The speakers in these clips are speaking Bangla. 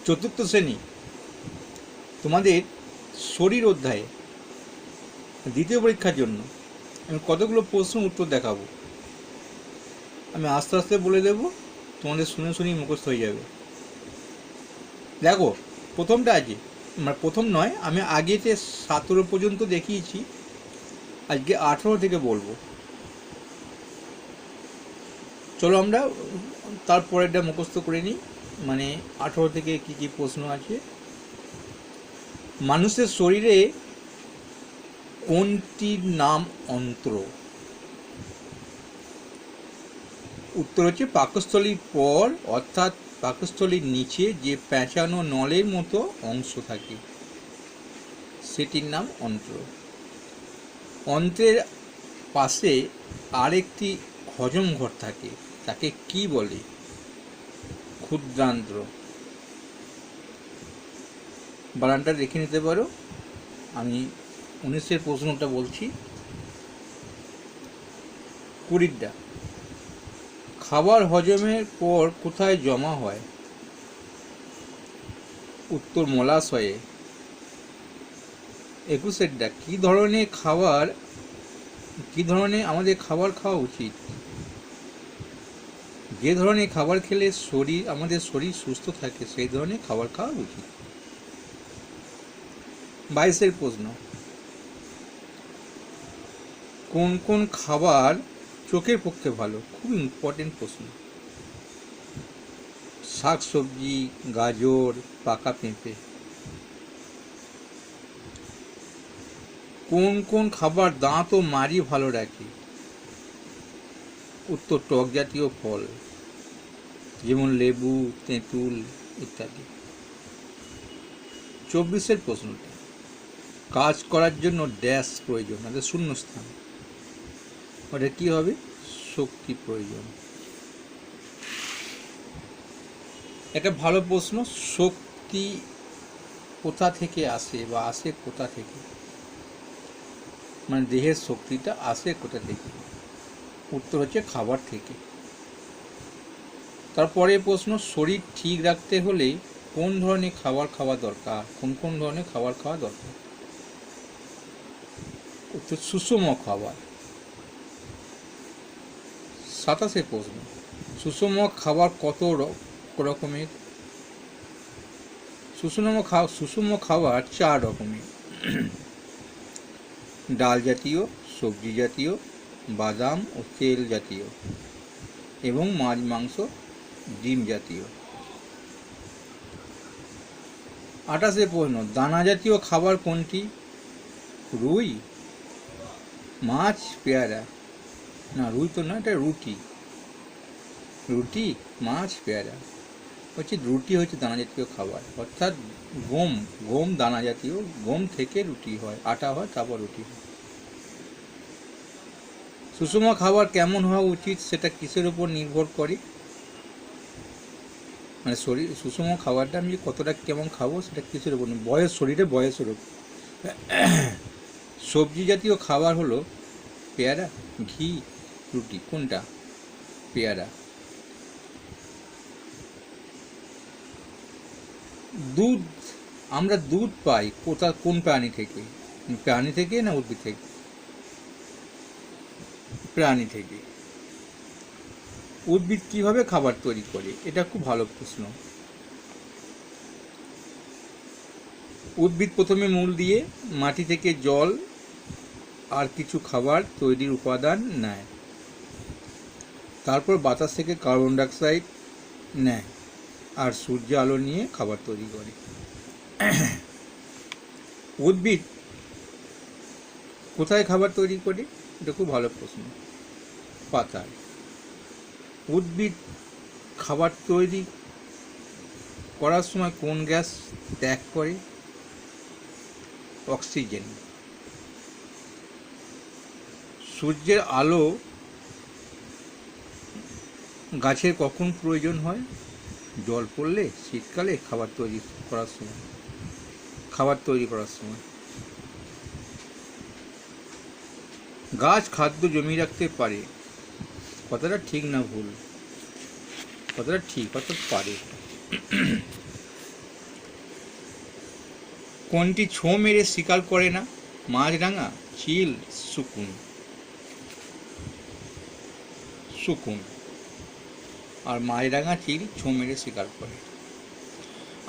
চতুর্থ শ্রেণী তোমাদের শরীর অধ্যায়ে দ্বিতীয় পরীক্ষার জন্য আমি কতগুলো প্রশ্ন উত্তর দেখাবো। আমি আস্তে আস্তে বলে দেব, তোমাদের শুনে শুনেই মুখস্থ হয়ে যাবে। দেখো, প্রথমটা আছে, মানে প্রথম নয়, আমি আগেতে 17 পর্যন্ত দেখিয়েছি, আজকে 18 থেকে বলবো। চলো আমরা তারপরেরটা মুখস্থ করে নিই, মানে 18 থেকে কি কি প্রশ্ন আছে। মানুষের শরীরে কোনটির নাম অন্ত্র? উত্তর হচ্ছে পাকস্থলীর পর, অর্থাৎ পাকস্থলীর নিচে যে পেঁচানো নলের মতো অংশ থাকে সেটির নাম অন্ত্র। অন্ত্রের পাশে আরেকটি হজম ঘর থাকে, তাকে কি বলে? ক্ষুদ্রান্ত্র। বানানটা রেখে নিতে পারো, আমি 19-এর প্রশ্নটা বলছি। 20টা, খাবার হজমের পর কোথায় জমা হয়? উত্তর মলাশয়ে। 21-এরটা, কি ধরনের আমাদের খাবার খাওয়া উচিত? যে ধরনের খাবার খেলে আমাদের শরীর সুস্থ থাকে সেই ধরনের খাবার খাওয়া উচিত। 22-এর প্রশ্ন, কোন কোন খাবার চোখের পক্ষে ভালো? খুব ইম্পর্টেন্ট প্রশ্ন। শাক সবজি, গাজর, পাকা পেঁপে। কোন কোন খাবার দাঁত ও মাড়ি ভালো রাখে? উত্তর টক জাতীয় ফল, যেমন লেবু, তেঁতুল ইত্যাদি। 24-এর প্রশ্নটা, কাজ করার জন্য ড্যাশ প্রয়োজন, আমাদের শূন্যস্থান, ওটা কি হবে? শক্তি প্রয়োজন। একটা ভালো প্রশ্ন, শক্তি কোথা থেকে আসে বা আসে কোথা থেকে, মানে দেহের শক্তিটা আসে কোথা থেকে? উত্তর হচ্ছে খাবার থেকে। তারপরে প্রশ্ন, শরীর ঠিক রাখতে হলে কোন ধরনের খাবার খাওয়া দরকার? কোন ধরনের খাবার খাওয়া দরকার? উত্তর সুষম খাবার। 27-এর প্রশ্ন, সুষম খাবার কত রকমের? সুষম খাবার 4 রকমের। ডাল জাতীয়, সবজি জাতীয়, বাদাম ও তেল জাতীয়, এবং মাছ মাংস ডিম জাতীয়। 28-এর প্রশ্ন, দানা জাতীয় খাবার কোনটি? রুই, মাছ, পেয়ারা। না, রুই তো না, এটা রুটি। মাছ, পেয়ারা হচ্ছে রুটি, হচ্ছে দানা জাতীয় খাবার, অর্থাৎ গম দানা জাতীয়, গম থেকে রুটি হয়, আটা হয়, তারপর রুটি হয়। সুষম খাবার কেমন হওয়া উচিত সেটা কিসের উপর নির্ভর করে? মানে সুষম খাবারটা আমি কতটা কেমন খাবো সেটা কিসের উপর? বয়সের উপর। সবজি জাতীয় খাবার হলো পেয়ারা, ঘি, রুটি। কোনটা? পেয়ারা। দুধ, আমরা দুধ পাই কোন প্রাণী থেকে? প্রাণী থেকে না উদ্ভিদ থেকে? প্রাণী থেকে। উদ্ভিদ কিভাবে খাবার তৈরি করে? এটা খুব ভালো প্রশ্ন। উদ্ভিদ প্রথমে মূল দিয়ে মাটি থেকে জল আর কিছু খাবার তৈরির উপাদান নেয়, তারপর বাতাস থেকে কার্বন ডাইঅক্সাইড নেয় আর সূর্য আলো নিয়ে খাবার তৈরি করে। উদ্ভিদ কোথায় খাবার তৈরি করে? এটা খুব ভালো প্রশ্ন। পাতায়। উদ্ভিদ খাবার তৈরি করার সময় কোন গ্যাস ত্যাগ করে? অক্সিজেন। সূর্যের আলো গাছের কখন প্রয়োজন হয়? জল পড়লে, শীতকালে, খাবার তৈরি করার সময়। গাছ খাদ্য জমিয়ে রাখতে পারে, কথাটা ঠিক না ভুল? কথাটা ঠিক, অর্থাৎ পারে। কোনটি ছোঁ মেরে শিকার করে না? মাছরাঙা, চিল, শকুন। শকুন। আর মাছরাঙা, চিল ছোঁ মেরে শিকার করে।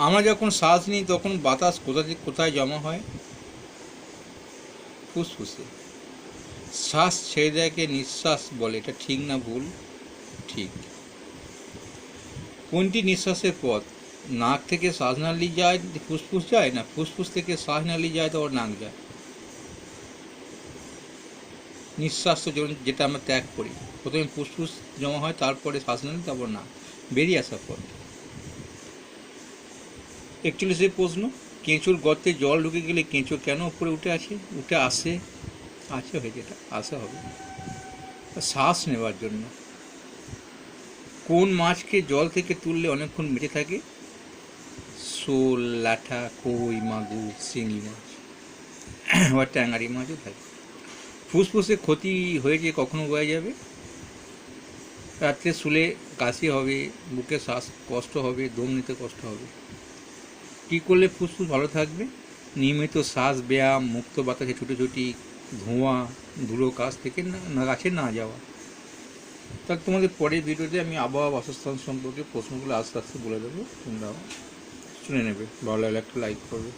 আমরা যখন শ্বাস নিই তখন বাতাস কোথায় জমা হয়? ফুসফুসে। শ্বাস ছেড়ে দেয়কে নিঃশ্বাস বলে, এটা ঠিক না ভুল? ঠিক। কোনটি নিঃশ্বাসের পথ? নাক থেকে শ্বাস নালি যায় ফুসফুস যায়, না ফুসফুস থেকে শ্বাস নালি যায় তো ওর নাক যায়? নিঃশ্বাস তো যেটা আমরা ত্যাগ করি, প্রথমে ফুসফুস জমা হয়, তারপরে শ্বাসনালী, তারপর নাক, বেরিয়ে আসার পর। 41 প্রশ্ন, কেঁচোর গর্তে জল ঢুকে গেলে কেঁচো কেন উপরে উঠে আসে? হয়ে যেটা আসা হবে শ্বাস নেওয়ার জন্য। কোন মাছকে জল থেকে তুললে অনেকক্ষণ বেঁচে থাকে? শোল, ল্যাঠা, কই, মাগুর, শিঙি মাছ। আবার ট্যাঙারি মাছও থাকে। ফুসফুসে ক্ষতি হয়েছে কখনো বোঝা যাবে? রাত্রে শুলে কাশি হবে, বুকে শ্বাস কষ্ট হবে, দম নিতে কষ্ট হবে। কী করলে ফুসফুস ভালো থাকবে? নিয়মিত শ্বাস ব্যায়াম, মুক্ত বাতাসে ছুটোছুটি, ধোঁয়া, ধুলো কাছ থেকে না গাছে না যাওয়া। তাহলে তোমাদের পরের ভিডিওতে আমি আবহাওয়া বাসস্থান সম্পর্কে প্রশ্নগুলো আস্তে আস্তে বলে দেবো, তোমরা শুনে নেবে। ভালো লাগলে একটা লাইক করবে।